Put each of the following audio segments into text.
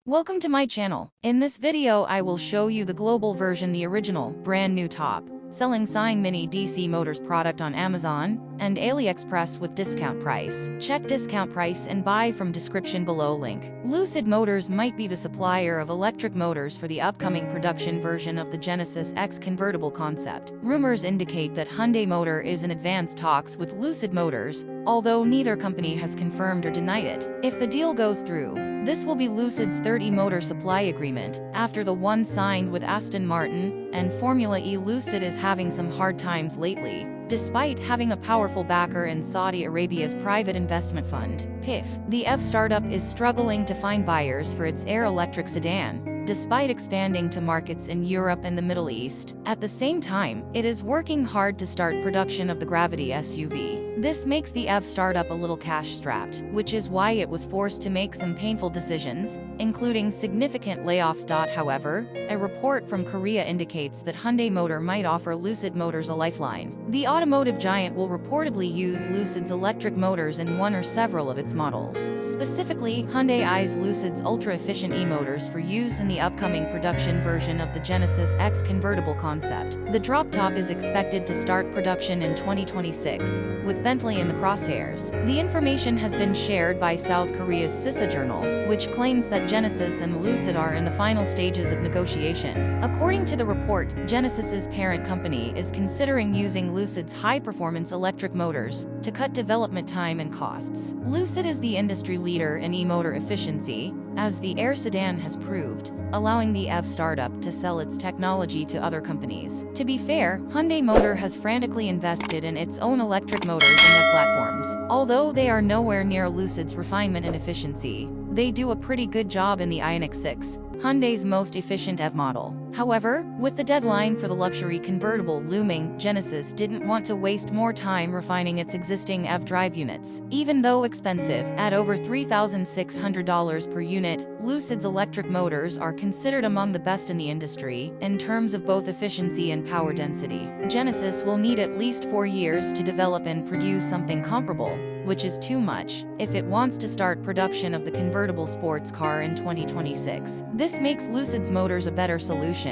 Welcome to my channel. In this video I will show you the global version, the original, brand new top selling Sine Mini DC Motors product on Amazon and Aliexpress with discount price. Check discount price and buy from description below link. Lucid Motors might be the supplier of electric motors for the upcoming production version of the Genesis X convertible concept. Rumors indicate that Hyundai Motor is in advanced talks with Lucid Motors, although neither company has confirmed or denied it. If the deal goes through, this will be Lucid's third e-motor supply agreement, after the one signed with Aston Martin and Formula E. Lucid is having some hard times lately, despite having a powerful backer in Saudi Arabia's private investment fund, PIF. The EV startup is struggling to find buyers for its Air electric sedan, despite expanding to markets in Europe and the Middle East. At the same time, it is working hard to start production of the Gravity SUV. This makes the EV startup a little cash-strapped, which is why it was forced to make some painful decisions, including significant layoffs. However, a report from Korea indicates that Hyundai Motor might offer Lucid Motors a lifeline. The automotive giant will reportedly use Lucid's electric motors in one or several of its models. Specifically, Hyundai eyes Lucid's ultra-efficient e-motors for use in the upcoming production version of the Genesis X convertible concept. The drop top is expected to start production in 2026, with Bentley in the crosshairs. The information has been shared by South Korea's Sisa Journal, which claims that Genesis and Lucid are in the final stages of negotiation. According to the report, Genesis's parent company is considering using Lucid's high-performance electric motors to cut development time and costs. Lucid is the industry leader in e-motor efficiency, as the Air sedan has proved, allowing the EV startup to sell its technology to other companies. To be fair, Hyundai Motor has frantically invested in its own electric motors and EV platforms. Although they are nowhere near Lucid's refinement and efficiency, they do a pretty good job in the Ioniq 6, Hyundai's most efficient EV model. However, with the deadline for the luxury convertible looming, Genesis didn't want to waste more time refining its existing EV drive units. Even though expensive, at over $3,600 per unit, Lucid's electric motors are considered among the best in the industry in terms of both efficiency and power density. Genesis will need at least 4 years to develop and produce something comparable, which is too much, if it wants to start production of the convertible sports car in 2026. This makes Lucid's motors a better solution,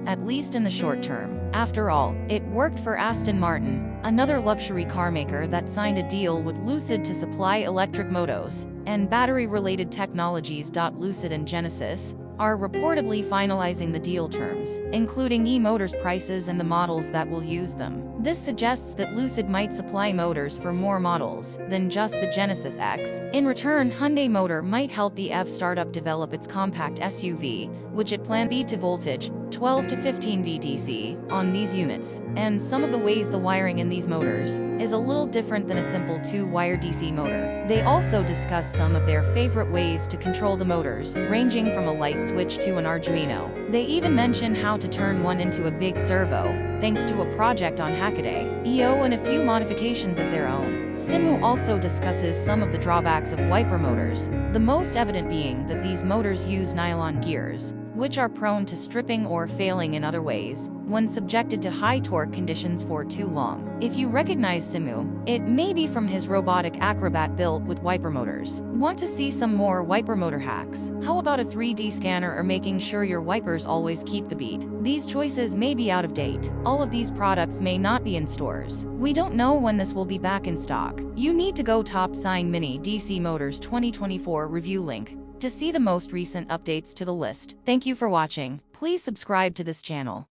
at least in the short term. After all, it worked for Aston Martin, another luxury car maker that signed a deal with Lucid to supply electric motos and battery-related technologies. Lucid and Genesis are reportedly finalizing the deal terms, including e-motors prices and the models that will use them. This suggests that Lucid might supply motors for more models than just the Genesis X. In return, Hyundai Motor might help the EV startup develop its compact SUV, which it plans to voltage 12 to 15 VDC on these units, and some of the ways the wiring in these motors is a little different than a simple 2-wire DC motor. They also discuss some of their favorite ways to control the motors, ranging from a light switch to an Arduino. They even mention how to turn one into a big servo, thanks to a project on Hackaday, EO, and a few modifications of their own. Simu also discusses some of the drawbacks of wiper motors, the most evident being that these motors use nylon gears, which are prone to stripping or failing in other ways when subjected to high torque conditions for too long. If you recognize Simu, it may be from his robotic Acrobat built with wiper motors. Want to see some more wiper motor hacks? How about a 3D scanner or making sure your wipers always keep the beat? These choices may be out of date. All of these products may not be in stores. We don't know when this will be back in stock. You need to go top Sine Mini DC Motors 2024 review link to see the most recent updates to the list. Thank you for watching. Please subscribe to this channel.